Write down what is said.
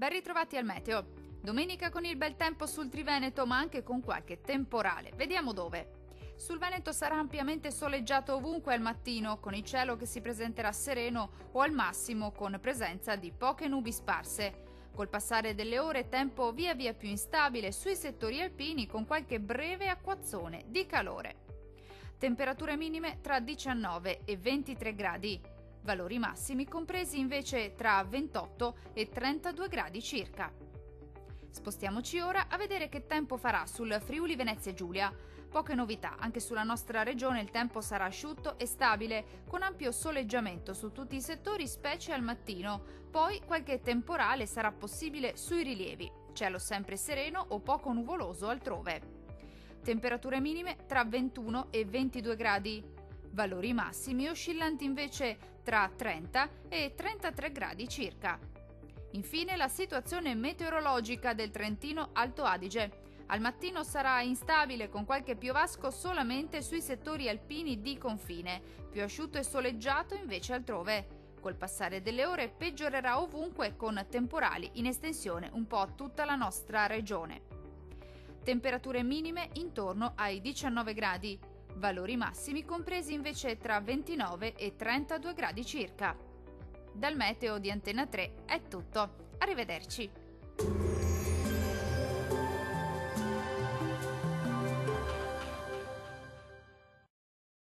Ben ritrovati al meteo. Domenica con il bel tempo sul Triveneto, ma anche con qualche temporale. Vediamo dove. Sul Veneto sarà ampiamente soleggiato ovunque al mattino, con il cielo che si presenterà sereno o al massimo con presenza di poche nubi sparse. Col passare delle ore tempo via via più instabile sui settori alpini con qualche breve acquazzone di calore. Temperature minime tra 19 e 23 gradi. Valori massimi compresi invece tra 28 e 32 gradi circa. Spostiamoci ora a vedere che tempo farà sul Friuli Venezia Giulia. Poche novità, anche sulla nostra regione il tempo sarà asciutto e stabile, con ampio soleggiamento su tutti i settori, specie al mattino. Poi qualche temporale sarà possibile sui rilievi, cielo sempre sereno o poco nuvoloso altrove. Temperature minime tra 21 e 22 gradi. Valori massimi oscillanti invece tra 30 e 33 gradi circa. Infine la situazione meteorologica del Trentino Alto Adige. Al mattino sarà instabile con qualche piovasco solamente sui settori alpini di confine, più asciutto e soleggiato invece altrove. Col passare delle ore peggiorerà ovunque con temporali in estensione un po' tutta la nostra regione. Temperature minime intorno ai 19 gradi, valori massimi compresi invece tra 29 e 32 gradi circa. Dal meteo di Antena 3 è tutto, arrivederci!